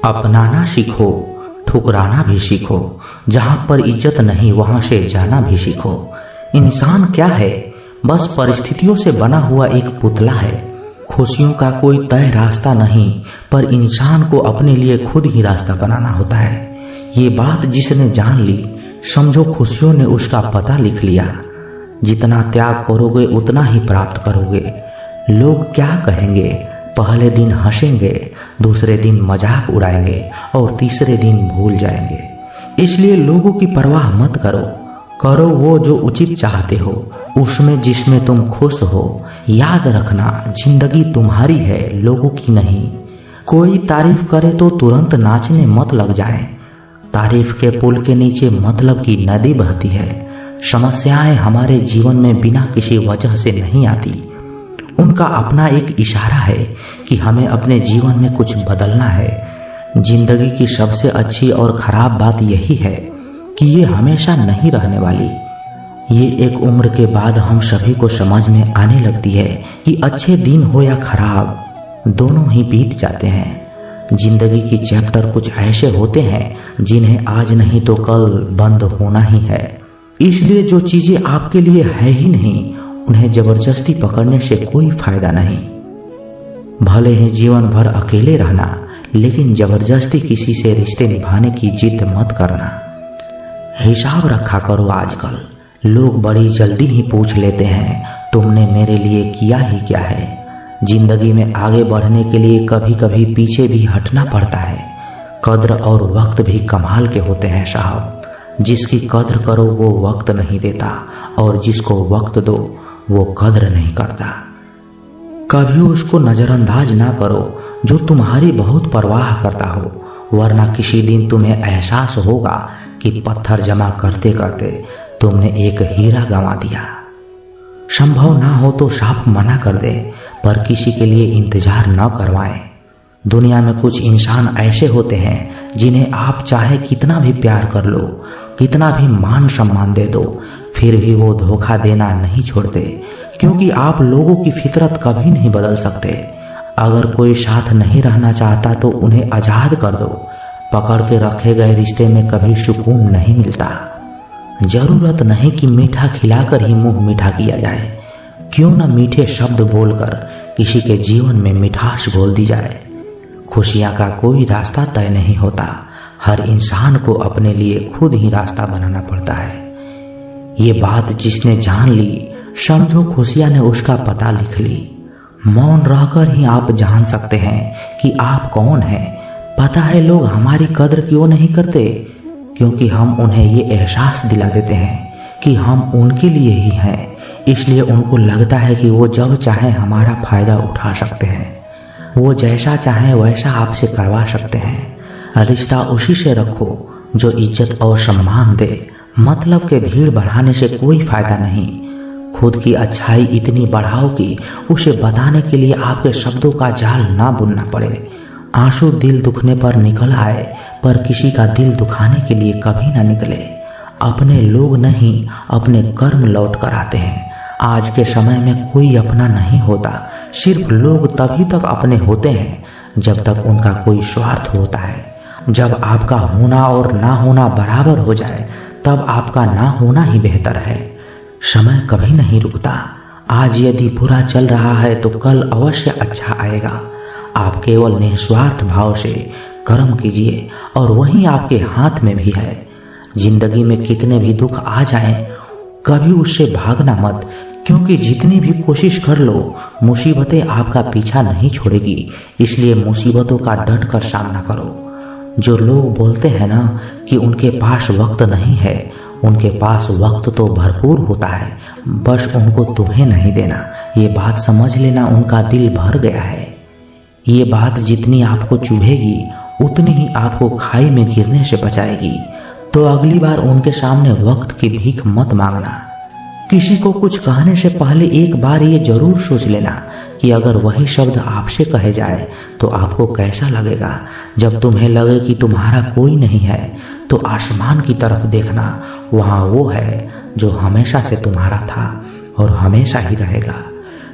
अपनाना सीखो, ठुकराना भी सीखो। जहां पर इज्जत नहीं वहां से जाना भी सीखो। इंसान क्या है? बस परिस्थितियों से बना हुआ एक पुतला है। खुशियों का कोई तय रास्ता नहीं, पर इंसान को अपने लिए खुद ही रास्ता बनाना होता है। ये बात जिसने जान ली, समझो खुशियों ने उसका पता लिख लिया। जितना त्याग करोगे उतना ही प्राप्त करोगे। लोग क्या कहेंगे? पहले दिन हंसेंगे, दूसरे दिन मजाक उड़ाएंगे और तीसरे दिन भूल जाएंगे। इसलिए लोगों की परवाह मत करो। करो वो जो उचित चाहते हो, उसमें जिसमें तुम खुश हो। याद रखना, जिंदगी तुम्हारी है, लोगों की नहीं। कोई तारीफ करे तो तुरंत नाचने मत लग जाए। तारीफ के पुल के नीचे मतलब की नदी बहती है। समस्याएं हमारे जीवन में बिना किसी वजह से नहीं आती। उनका अपना एक इशारा है कि हमें अपने जीवन में कुछ बदलना है। जिंदगी की सबसे अच्छी और खराब बात यही है कि ये हमेशा नहीं रहने वाली। ये एक उम्र के बाद हम सभी को समझ में आने लगती है कि अच्छे दिन हो या खराब, दोनों ही बीत जाते हैं। जिंदगी की चैप्टर कुछ ऐसे होते हैं जिन्हें आज नहीं तो कल बंद होना ही है। इसलिए जो चीजें आपके लिए है ही नहीं, उन्हें जबरदस्ती पकड़ने से कोई फायदा नहीं। भले ही जीवन भर अकेले रहना, लेकिन जबरदस्ती किसी से रिश्ते निभाने की जिद मत करना। हिसाब रखा करो। आजकल लोग बड़ी जल्दी ही पूछ लेते हैं, तुमने मेरे लिए किया ही क्या है। जिंदगी में आगे बढ़ने के लिए कभी कभी पीछे भी हटना पड़ता है। कद्र और वक्त भी कमाल के होते हैं साहब। जिसकी कद्र करो वो वक्त नहीं देता, और जिसको वक्त दो वो कद्र नहीं करता। कभी उसको नजरअंदाज ना करो जो तुम्हारी बहुत परवाह करता हो, वरना किसी दिन तुम्हें एहसास होगा कि पत्थर जमा करते करते तुमने एक हीरा गंवा दिया। संभव ना हो तो साफ मना कर दे, पर किसी के लिए इंतजार न करवाएं। दुनिया में कुछ इंसान ऐसे होते हैं जिन्हें आप चाहे कितना भी प्यार कर लो, कितना भी मान सम्मान दे दो, फिर भी वो धोखा देना नहीं छोड़ते। क्योंकि आप लोगों की फितरत कभी नहीं बदल सकते। अगर कोई साथ नहीं रहना चाहता तो उन्हें आजाद कर दो। पकड़ के रखे गए रिश्ते में कभी सुकून नहीं मिलता। जरूरत नहीं कि मीठा खिलाकर ही मुंह मीठा किया जाए। क्यों न मीठे शब्द बोलकर किसी के जीवन में मिठास घोल दी जाए। खुशियां का कोई रास्ता तय नहीं होता। हर इंसान को अपने लिए खुद ही रास्ता बनाना पड़ता है। ये बात जिसने जान ली, समझो खुशियां ने उसका पता लिख ली। मौन रहकर ही आप जान सकते हैं कि आप कौन हैं। पता है लोग हमारी कद्र क्यों नहीं करते? क्योंकि हम उन्हें ये एहसास दिला देते हैं कि हम उनके लिए ही हैं। इसलिए उनको लगता है कि वो जब चाहे हमारा फायदा उठा सकते हैं। वो जैसा चाहे वैसा आपसे करवा सकते हैं। रिश्ता उसी से रखो जो इज्जत और सम्मान दे। मतलब के भीड़ बढ़ाने से कोई फायदा नहीं। खुद की अच्छाई इतनी बढ़ाओ कि उसे बताने के लिए आपके शब्दों का जाल ना बुनना पड़े। आंसू दिल दुखने पर निकल आए, पर किसी का दिल दुखाने के लिए कभी ना निकले। अपने लोग नहीं, अपने कर्म लौट कर आते हैं। आज के समय में कोई अपना नहीं होता। सिर्फ लोग तभी तक अपने होते हैं जब तक उनका कोई स्वार्थ होता है। जब आपका होना और ना होना बराबर हो जाए, तब आपका ना होना ही बेहतर है। समय कभी नहीं रुकता। आज यदि बुरा चल रहा है तो कल अवश्य अच्छा आएगा। आप केवल निस्वार्थ भाव से कर्म कीजिए और वही आपके हाथ में भी है। जिंदगी में कितने भी दुख आ जाएं, कभी उससे भागना मत, क्योंकि जितनी भी कोशिश कर लो, मुसीबतें आपका पीछा नहीं छोड़ेगी। इसलिए मुसीबतों का डट कर सामना करो। जो लोग बोलते हैं ना कि उनके पास वक्त नहीं है, उनके पास वक्त तो भरपूर होता है, बस उनको तुम्हें नहीं देना। ये बात समझ लेना, उनका दिल भर गया है। ये बात जितनी आपको चुभेगी उतनी ही आपको खाई में गिरने से बचाएगी। तो अगली बार उनके सामने वक्त की भीख मत मांगना। किसी को कुछ कहने से पहले एक बार ये जरूर सोच लेना कि अगर वही शब्द आपसे कहे जाए तो आपको कैसा लगेगा। जब तुम्हें लगे कि तुम्हारा कोई नहीं है तो आसमान की तरफ देखना, वहाँ वो है जो हमेशा से तुम्हारा था और हमेशा ही रहेगा।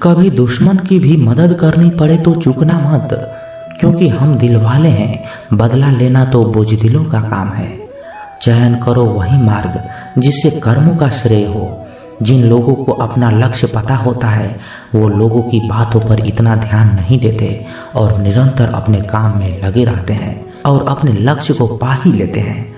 कभी दुश्मन की भी मदद करनी पड़े तो चूकना मत, क्योंकि हम दिल वाले हैं, बदला लेना तो बुजदिलों का काम है। चयन करो वही मार्ग जिससे कर्मों का श्रेय हो। जिन लोगों को अपना लक्ष्य पता होता है वो लोगों की बातों पर इतना ध्यान नहीं देते और निरंतर अपने काम में लगे रहते हैं और अपने लक्ष्य को पा ही लेते हैं।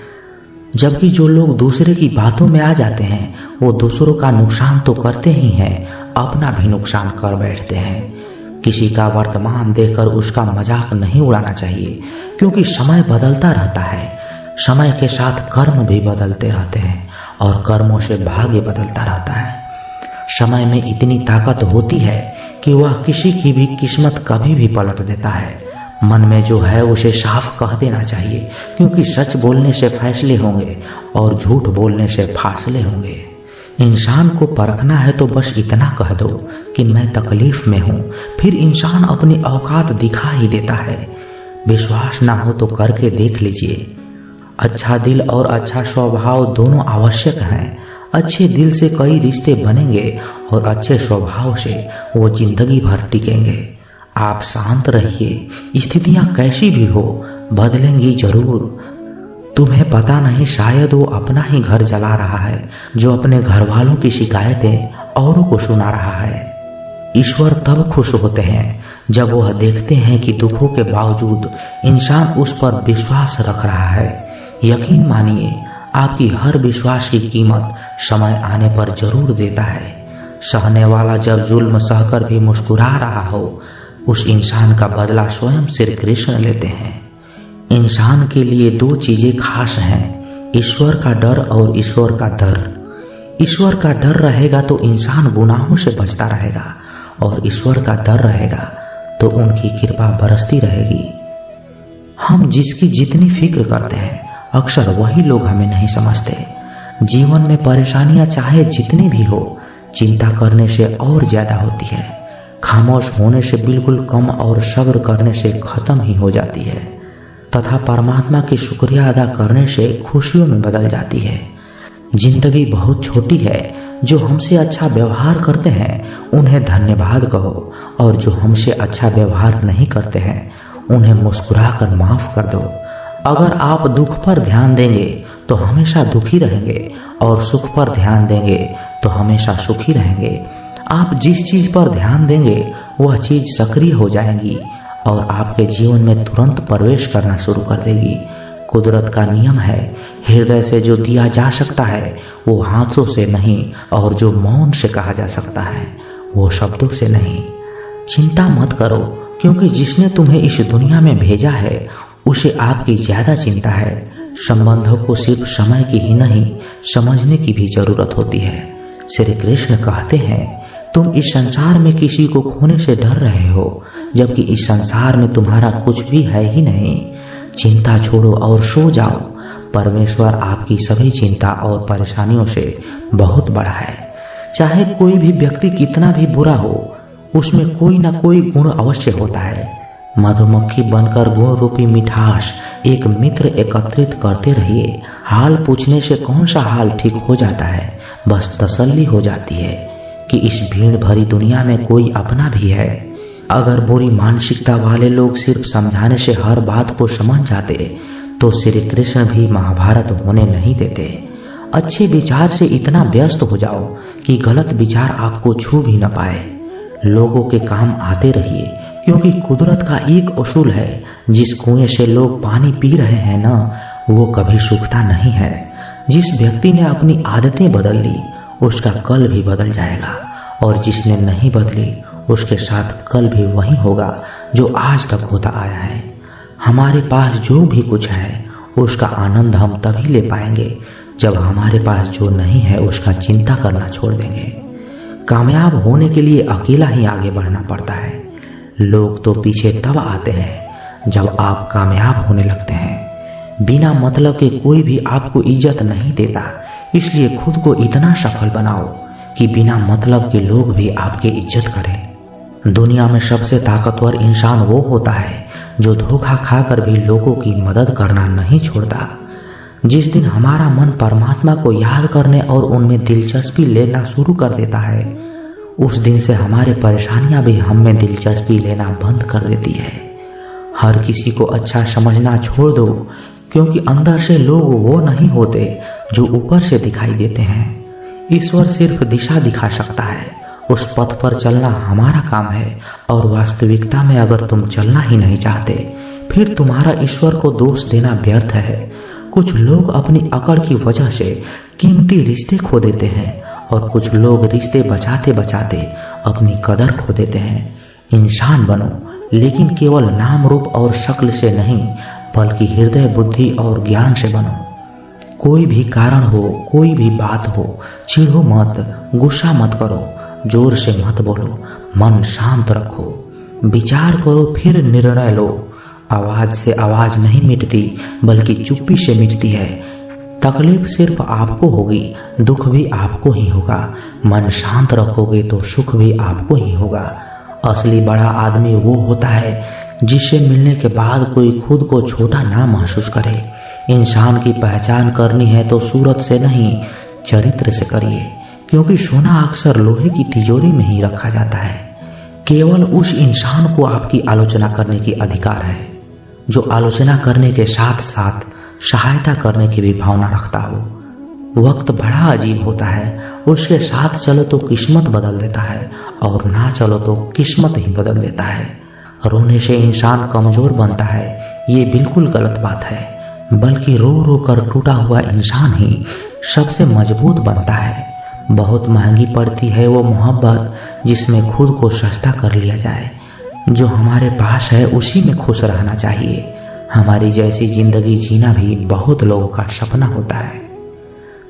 जबकि जो लोग दूसरे की बातों में आ जाते हैं वो दूसरों का नुकसान तो करते ही हैं, अपना भी नुकसान कर बैठते हैं। किसी का वर्तमान देखकर उसका मजाक नहीं उड़ाना चाहिए, क्योंकि समय बदलता रहता है। समय के साथ कर्म भी बदलते रहते हैं और कर्मों से भाग्य बदलता रहता है। समय में इतनी ताकत होती है कि वह किसी की भी किस्मत कभी भी पलट देता है। मन में जो है उसे साफ कह देना चाहिए, क्योंकि सच बोलने से फैसले होंगे और झूठ बोलने से फासले होंगे। इंसान को परखना है तो बस इतना कह दो कि मैं तकलीफ में हूँ, फिर इंसान अपनी औकात दिखा ही देता है। विश्वास ना हो तो करके देख लीजिए। अच्छा दिल और अच्छा स्वभाव दोनों आवश्यक हैं। अच्छे दिल से कई रिश्ते बनेंगे और अच्छे स्वभाव से वो जिंदगी भर टिकेंगे। आप शांत रहिए, स्थितियां कैसी भी हो बदलेंगी जरूर। तुम्हें पता नहीं, शायद वो अपना ही घर जला रहा है जो अपने घर वालों की शिकायतें औरों को सुना रहा है। ईश्वर तब खुश होते हैं जब वह देखते हैं कि दुखों के बावजूद इंसान उस पर विश्वास रख रहा है। यकीन मानिए, आपकी हर विश्वास की कीमत समय आने पर जरूर देता है। सहने वाला जब जुल्म सहकर भी मुस्कुरा रहा हो, उस इंसान का बदला स्वयं श्री कृष्ण लेते हैं। इंसान के लिए दो चीजें खास हैं, ईश्वर का डर और ईश्वर का दर। ईश्वर का डर रहेगा तो इंसान गुनाहों से बचता रहेगा और ईश्वर का डर रहेगा तो उनकी कृपा बरसती रहेगी। हम जिसकी जितनी फिक्र करते हैं अक्सर वही लोग हमें नहीं समझते। जीवन में परेशानियां चाहे जितनी भी हो, चिंता करने से और ज्यादा होती है। खामोश होने से बिल्कुल कम और सब्र करने से खत्म ही हो जाती है, तथा परमात्मा की शुक्रिया अदा करने से खुशियों में बदल जाती है। जिंदगी बहुत छोटी है, जो हमसे अच्छा व्यवहार करते हैं उन्हें धन्यवाद कहो और जो हमसे अच्छा व्यवहार नहीं करते हैं उन्हें मुस्कुरा कर माफ कर दो। अगर आप दुख पर ध्यान देंगे तो हमेशा दुखी रहेंगे और सुख पर ध्यान देंगे तो हमेशा सुखी रहेंगे। आप जिस चीज पर ध्यान देंगे वह चीज सक्रिय हो जाएगी और आपके जीवन में तुरंत प्रवेश करना शुरू कर देगी। कुदरत का नियम है, हृदय से जो दिया जा सकता है वो हाथों से नहीं, और जो मौन से कहा जा सकता है वो शब्दों से नहीं। चिंता मत करो, क्योंकि जिसने तुम्हें इस दुनिया में भेजा है उसे आपकी ज्यादा चिंता है। संबंधों को सिर्फ समय की ही नहीं, समझने की भी जरूरत होती है। श्री कृष्ण कहते हैं, तुम इस संसार में किसी को खोने से डर रहे हो, जबकि इस संसार में तुम्हारा कुछ भी है ही नहीं। चिंता छोड़ो और सो जाओ। परमेश्वर आपकी सभी चिंता और परेशानियों से बहुत बड़ा है। चाहे कोई भी व्यक्ति कितना भी बुरा हो, उसमें कोई ना कोई गुण अवश्य होता है। मधुमक्खी बनकर गुण रूपी मिठास एक मित्र एकत्रित करते रहिए। हाल पूछने से कौन सा हाल ठीक हो जाता है, बस तसल्ली हो जाती है कि इस भीड़ भरी दुनिया में कोई अपना भी है। अगर बुरी मानसिकता वाले लोग सिर्फ समझाने से हर बात को समझ जाते तो श्री कृष्ण भी महाभारत होने नहीं देते। अच्छे विचार से इतना व्यस्त हो जाओ कि गलत विचार आपको छू भी न पाए। लोगों के काम आते रहिए, क्योंकि कुदरत का एक उसूल है, जिस कुएं से लोग पानी पी रहे हैं ना, वो कभी सूखता नहीं है। जिस व्यक्ति ने अपनी आदतें बदल ली उसका कल भी बदल जाएगा, और जिसने नहीं बदली उसके साथ कल भी वही होगा जो आज तक होता आया है। हमारे पास जो भी कुछ है उसका आनंद हम तभी ले पाएंगे जब हमारे पास जो नहीं है उसका चिंता करना छोड़ देंगे। कामयाब होने के लिए अकेला ही आगे बढ़ना पड़ता है। लोग तो पीछे तब आते हैं जब आप कामयाब होने लगते हैं। बिना मतलब के कोई भी आपको इज्जत नहीं देता, इसलिए खुद को इतना सफल बनाओ कि बिना मतलब के लोग भी आपकी इज्जत करें। दुनिया में सबसे ताकतवर इंसान वो होता है जो धोखा खाकर भी लोगों की मदद करना नहीं छोड़ता। जिस दिन हमारा मन परमात्मा को याद करने और उनमें दिलचस्पी लेना शुरू कर देता है, उस दिन से हमारी परेशानियां भी हम में दिलचस्पी लेना बंद कर देती है। हर किसी को अच्छा समझना छोड़ दो, क्योंकि अंदर से लोग वो नहीं होते जो ऊपर से दिखाई देते हैं। ईश्वर सिर्फ दिशा दिखा सकता है, उस पथ पर चलना हमारा काम है। और वास्तविकता में अगर तुम चलना ही नहीं चाहते, फिर तुम्हारा ईश्वर को दोष देना व्यर्थ है। कुछ लोग अपनी अकड़ की वजह से कीमती रिश्ते खो देते हैं, और कुछ लोग रिश्ते बचाते बचाते अपनी कदर खो देते हैं। इंसान बनो, लेकिन केवल नाम रूप और शक्ल से नहीं, बल्कि हृदय, बुद्धि और ज्ञान से बनो। कोई भी कारण हो, कोई भी बात हो, चिढ़ो मत, गुस्सा मत करो, जोर से मत बोलो, मन शांत रखो, विचार करो, फिर निर्णय लो। आवाज से आवाज नहीं मिटती, बल्कि चुप्पी से मिटती है। तकलीफ सिर्फ आपको होगी, दुख भी आपको ही होगा। मन शांत रखोगे तो सुख भी आपको ही होगा। असली बड़ा आदमी वो होता है जिससे मिलने के बाद कोई खुद को छोटा ना महसूस करे। इंसान की पहचान करनी है तो सूरत से नहीं, चरित्र से करिए, क्योंकि सोना अक्सर लोहे की तिजोरी में ही रखा जाता है। केवल उस इंसान को आपकी आलोचना करने की अधिकार है जो आलोचना करने के साथ साथ सहायता करने की भी भावना रखता हो। वक्त बड़ा अजीब होता है, उसके साथ चलो तो किस्मत बदल देता है, और ना चलो तो किस्मत ही बदल देता है। रोने से इंसान कमजोर बनता है, ये बिल्कुल गलत बात है, बल्कि रो रो कर टूटा हुआ इंसान ही सबसे मजबूत बनता है। बहुत महंगी पड़ती है वो मोहब्बत जिसमें खुद को सस्ता कर लिया जाए। जो हमारे पास है उसी में खुश रहना चाहिए। हमारी जैसी जिंदगी जीना भी बहुत लोगों का सपना होता है।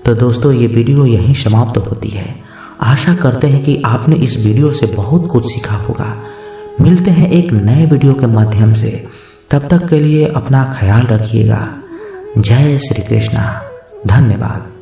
तो दोस्तों, ये वीडियो यहीं समाप्त होती है। आशा करते हैं कि आपने इस वीडियो से बहुत कुछ सीखा होगा। मिलते हैं एक नए वीडियो के माध्यम से, तब तक के लिए अपना ख्याल रखिएगा। जय श्री कृष्णा। धन्यवाद।